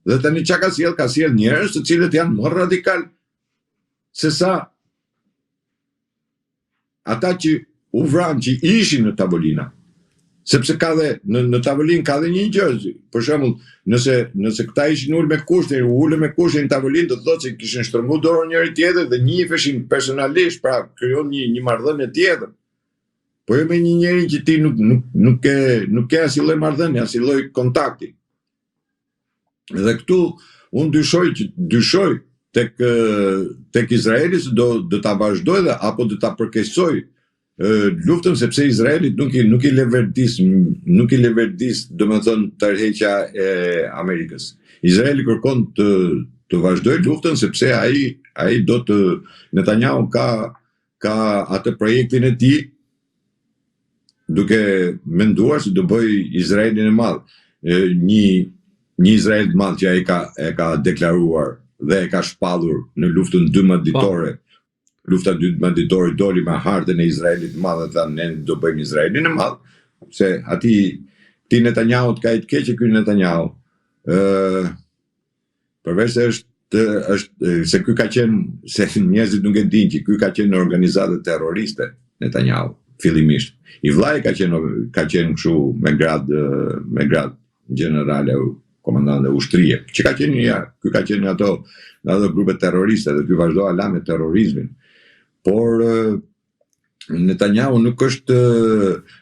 Dhe tani çka ka sjell njerëz të cilët janë më radikal se sa ata që u vranë që ishin në tavolina. Sepse ka dhe në tavolinë ka dhe një gjë. Për shembull, nëse këta ishin ulë me kushtin në tavolinë, do të thotë se kishin shtrënguar dorën njëri tjetrit dhe njiheshin personalisht, pra krijon një marrëdhënie tjetër. Po jo me një njeri që ti nuk ke asnjë lloj marrëdhënie, asnjë lloj kontakti. Dhe këtu unë dyshoj tek Izraeli se do ta vazhdoj dhe apo do ta përkeqësoj luftën, sepse Izraeli nuk i leverdis domethënë tërheqja e Amerikës. Izraeli kërkon të vazhdoj luftën sepse ai do të Netanyahu ka atë projektin e tij duke menduar se do bëj Izraelin e madh. Një Izrael të madh që ai ka deklaruar dhe e ka shpallur në luftën 12 ditore. Lufta 12 ditore doli me hartën e Izraelit të madh dhe tha ne do bëjmë Izraelin e madh, se ti Netanyahu ka i të keqë ky Netanyahu. Përveç se se ky ka qenë, se njerëzit nuk e dinë që ky ka qenë në organizate terroriste Netanyahu fillimisht. I vllai ka qenë kështu me grad generale komandante ushtrie. Ky ka qenë ato grupe terroriste dhe ky vazhdoi ala me terrorizmin. Por Netanyahu nuk është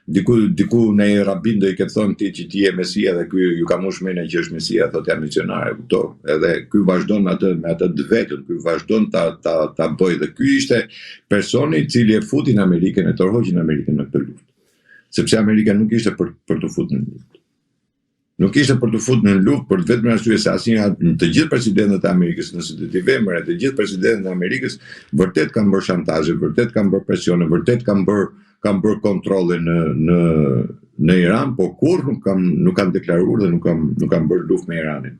diku në rabin do i ke thonë ti që ti je Mesia dhe ky ju ka mush mendja që është Mesia, thotë jam misionare, kupton? Edhe ky vazhdon me atë vetën, ky vazhdon ta bëjë dhe ky ishte personi i cili e futi në Amerikën, e tërhoqi në Amerikën në këtë luftë. Sepse Amerika nuk ishte për të futur në luftë. Nuk ishte për të futur në luftë për vetëm arsye se asnjëherë të gjithë presidentët e Amerikës, nëse do t'i vëmë të gjithë presidentët e Amerikës vërtet kanë bërë shantazhe, vërtet kanë bërë presione, vërtet kanë bërë kontrolle në Iran, por kurrë nuk kanë deklaruar dhe nuk kanë bërë luftë me Iranin.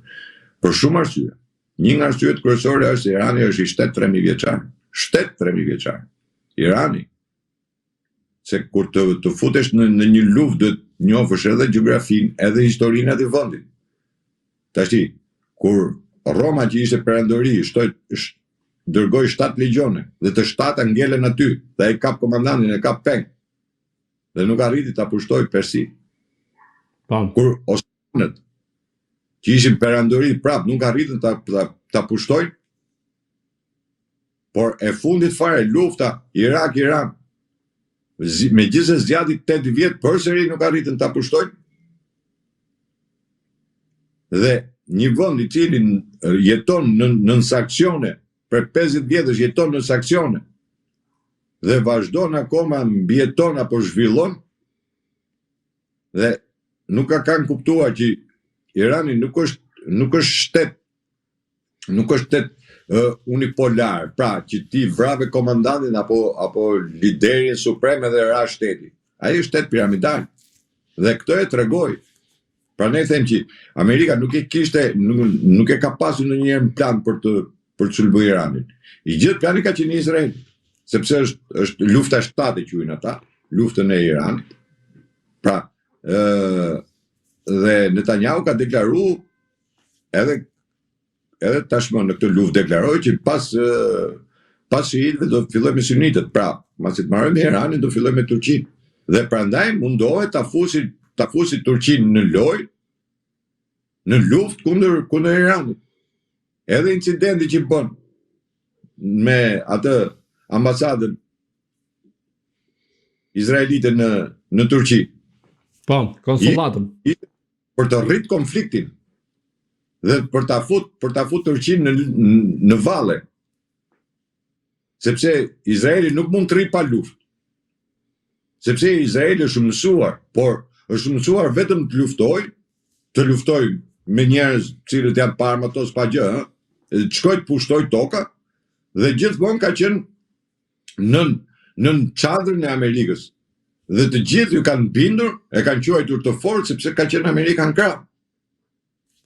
Për shumë arsye. Një nga arsyet kryesore është se Irani është i shtet 3000 vjeçar. Shtet 3000 vjeçar. Irani. Se kur të futesh në një luftë do të njohësh edhe gjeografinë, edhe historinë e atij vendi. Tashi, kur Roma që ishte perandori, dërgoi 7 legjione dhe të 7 ngelen aty, dhe ai kap komandantin, e kap peng. Dhe nuk arriti ta pushtoi Persi. Kur Osmanët që ishin perandori prap nuk arritën ta pushtojnë. Por e fundit fare lufta Irak-Iran me gjithse zgjati 8 vjet përsëri nuk arritën ta pushtojnë. Dhe një vend i cili jeton në saksione për 50 vjetësh jeton në saksione dhe vazhdon akoma mbijeton apo zhvillon dhe nuk kanë kuptuar që Irani nuk është shtet unipolar, pra që ti vrave komandantin apo liderin suprem edhe ra shteti. Ai është shtet piramidal. Dhe këtë e tregoi. Pra ne them që Amerika nuk e ka pasur ndonjëherë plan për të sulmuar Iranin. I gjithë plani ka qenë Izrael, sepse është lufta 7 e quajnë ata, luftën e Iranit. Pra, dhe Netanyahu ka deklaruar edhe tashmë në këtë luftë deklaroi që pas shiitëve do të filloj me sunitët. Pra, pasi të marrë me Iranin do filloj me Turqinë. Dhe prandaj mundohet ta fusi Turqinë në lojë, në luftë kundër Iranit. Edhe incidenti që bën me atë ambasadën izraelite në Turqi. Po, konsulatën. Për të rrit konfliktin dhe për ta fut Turqinë në valle. Sepse Izraeli nuk mund të rri pa luftë. Sepse Izraeli është mësuar, por është mësuar vetëm të luftoj me njerëz cilët janë pa armatos pa gjë, të shkoj të pushtoj toka dhe gjithmonë ka qenë nën çadrën e Amerikës. Dhe të gjithë ju kanë bindur, e kanë quajtur të fortë sepse ka qenë Amerika në krah.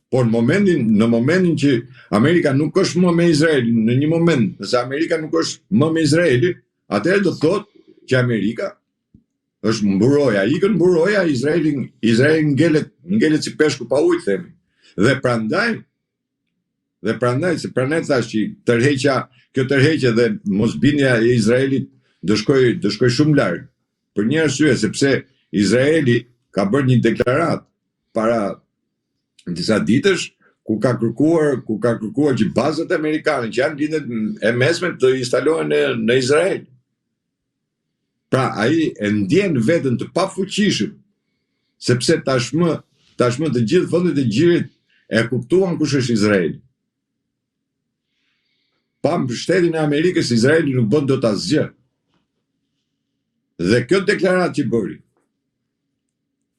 Por në momentin që Amerika nuk është më me Izraelin, në një moment, nëse Amerika nuk është më me Izraelin, atëherë do thotë që Amerika është mburoja, ikën mburoja, Izraeli ngelet si peshku pa ujë, themi. Dhe prandaj Dhe prandaj thash që kjo tërheqja dhe mosbindja e Izraelit do shkoj shumë larg. Për një arsye, sepse Izraeli ka bërë një deklaratë para disa ditësh ku ka kërkuar që bazat amerikane që janë lindet e mesme të instalohen në Izrael. Pra ai e ndjen veten të pafuqishëm, sepse tashmë të gjithë vendet e gjirit e kuptuan kush është Izraeli. Pa mbështetjen e Amerikës, Izraeli nuk bën dot asgjë. Dhe kjo deklaratë që bëri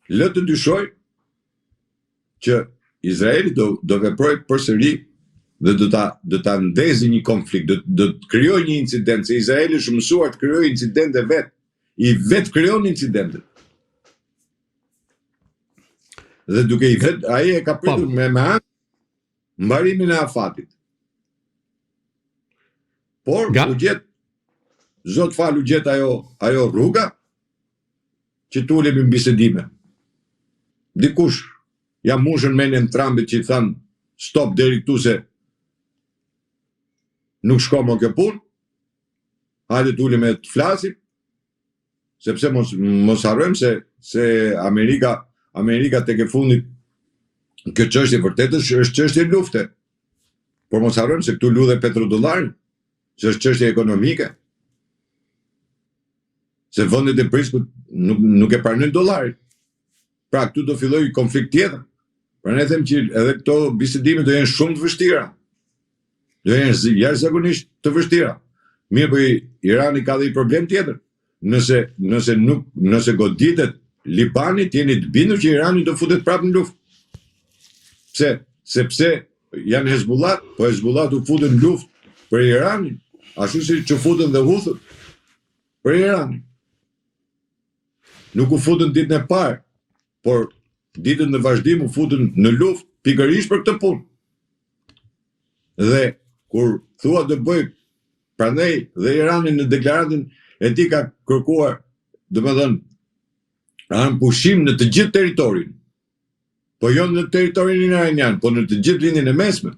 lë të dyshoj që Izraeli do veprojë përsëri dhe do ta ndezi një konflikt, do të krijojë një incident, se Izraeli është mësuar të krijojë incidente vetë, i vetë krijon incidentet. Dhe duke ai e ka pritur me anë mbarimin e afatit. Por u gjet, Zot fal, u gjet ajo rruga që tulemi në bisedime. Dikush ja mushën mendjen Trumpit që i thanë stop deri këtu se nuk shko më kjo punë, hajde tulemi të flasim, sepse mos harrojmë se Amerika tek e fundit kjo çështje vërtet është çështje lufte. Por mos harrojmë se këtu ludhe petrodollari, që është çështje ekonomike. Se vendet e Priskut nuk e pranojnë dollarin. Pra këtu do fillojë konflikt tjetër. Pra ne them që edhe këto bisedime do jenë shumë të vështira. Do jenë jashtëzakonisht të vështira. Mirë, po Irani ka dhe i problem tjetër. Nëse goditet Libani, jeni të bindur që Irani do futet prapë në luftë. Pse? Sepse janë Hezbollah, po Hezbollah u futën në luftë për Iranin, ashtu si që futën dhe Huthët për Iranin. Nuk u futën ditën e parë, por ditën në vazhdim u futën në luftë pikërisht për këtë punë. Dhe kur thua do bëj, prandaj dhe Irani në deklaratën e tij ka kërkuar, domethënë, anë pushim në të gjithë territorin. Po jo në territorin iranian, po në të gjithë lindjen e mesme.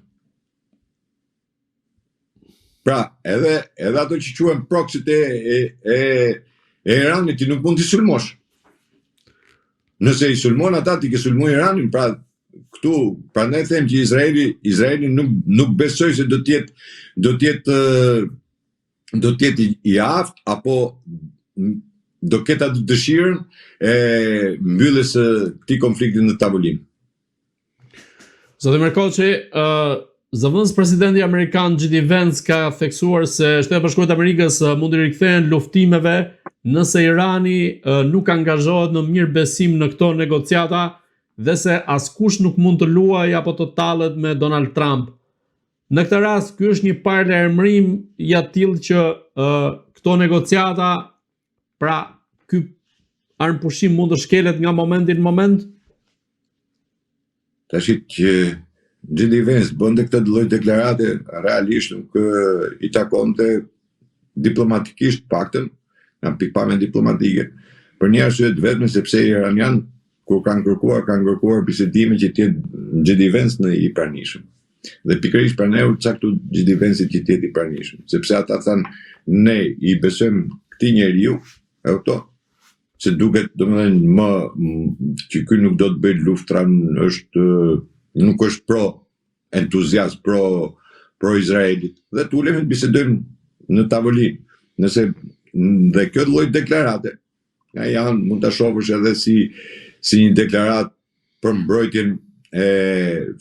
Pra, edhe ato që quhen proxyt e Iranit, ti nuk mund t'i sulmosh. Nëse i sulmon ata, ti ke sulmuar Iranin, pra këtu, prandaj them që Izraeli nuk besoj se do të jetë i aftë apo do ketë atë dëshirën e mbylljes së këtij konflikti në tavolinë. Zotë Merkoçi, zëvendës presidenti amerikan J.D. Vance ka theksuar se Shtetet e Bashkuara të Amerikës mund të rikthehen luftimeve nëse Irani nuk angazhohet në mirë besim në këto negociata dhe se askush nuk mund të luajë apo të tallet me Donald Trump. Në këtë rast, ky është një paralajmërim i tillë që këto negociata, pra ky armpushim mund të shkelet nga momenti në moment? Tash që J.D. Vance bënte këtë lloj deklarate, realisht nuk i takonte diplomatikisht paktën, nga pikpamje diplomatike, për një arsye të vetme sepse iranian kur kanë kërkuar bisedime që të jetë J.D. Vance në i pranishëm. Dhe pikërisht prandaj u caktu J.D. Vance që të jetë i pranishëm, sepse ata thanë ne i besojmë këtij njeriu, e kupton? Se duket domethënë që ky nuk do të bëjë luftra, nuk është pro entuziast, pro Izraelit. Dhe tulemi të bisedojmë në tavolinë. Nëse dhe kjo lloj deklarate, janë mund ta shohësh edhe si një deklaratë për mbrojtjen e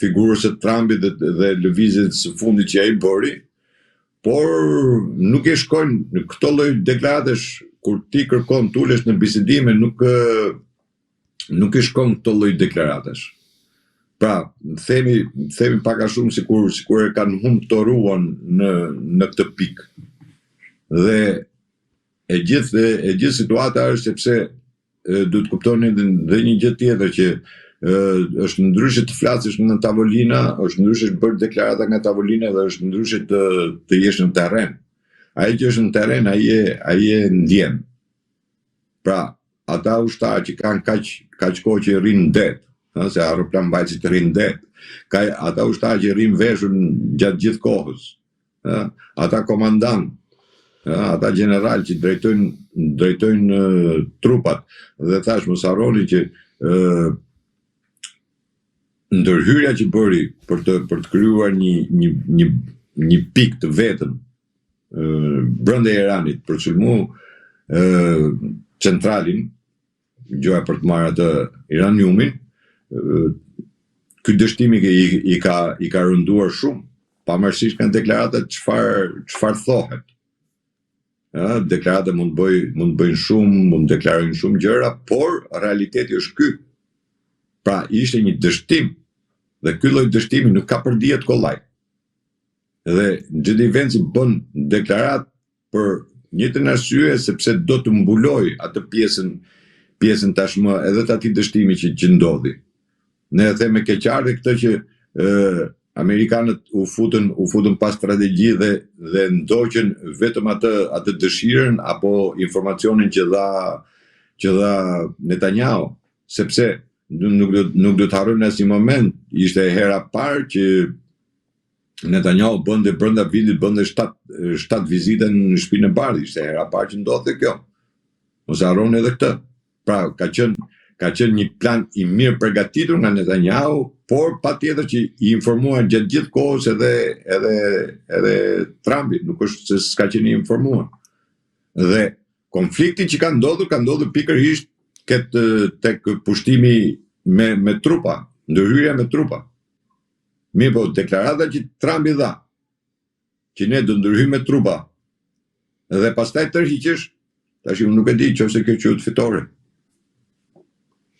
figurës së Trumpit dhe lëvizjes së fundit që ai bëri, por nuk e shkojnë në këto lloj deklaratesh kur ti kërkon tulesh në bisedime, nuk e shkon këto lloj deklaratesh. Pra, themi pak a shumë sikur e kanë humbtoruan në këtë pikë. Dhe e gjithë situata është sepse duhet kuptoni dhe një gjë tjetër që është ndryshe të flasësh në tavolina, është ndryshe të bërë deklarata nga tavolina dhe është ndryshe të jesh në terren. Ai që është në terren, ai e ndjen. Pra, ata ushtarë që kanë kaq kohë që rrinë në det, se aeroplan mbajtësit rrinë det, ka ata ushtarë që rrinë veshur gjatë gjithë kohës, ata komandant, ata general që drejtojnë trupat, dhe thash mos harroni që ndërhyrja që bëri për të krijuar një pikë të vetëm brenda Iranit për të sulmu centralin, gjoja për të marrë atë iraniumin, ky dështim i ka rënduar shumë, pavarësisht nga deklaratat çfarë thohet. Deklaratat mund bëjnë shumë, mund deklarojnë shumë gjëra, por realiteti është ky. Pra ishte një dështim, dhe ky lloj dështimi nuk ka përdijet kollaj. Dhe J.D. Vance bën deklarat për njëjtën arsye sepse do të mbuloj atë pjesën tashmë edhe të atij dështimi që ndodhi. Ne e them me keqardhje këtë që amerikanët u futën pas strategji dhe ndoqën vetëm atë dëshirën apo informacionin që dha Netanyahu, sepse nuk do të harrojmë në asnjë moment, ishte hera parë që Netanyahu bënte brenda vitit 7 vizita në shtëpinë e Bardhë, ishte hera parë që ndodhte kjo. Mos harroni edhe këtë. Pra ka qenë një plan i mirë përgatitur nga Netanyahu, por patjetër që i informuar gjatë gjithë kohës edhe Trumpi, nuk është se s'ka qenë i informuar. Dhe konflikti që ka ndodhur pikërisht tek pushtimi me trupa, ndërhyrja me trupa. Mirë po, deklarata që Trumpi dha, që ne do ndërhyjmë me trupa, dhe pastaj tërhiqesh, tash unë nuk e di nëse kjo quhet fitore.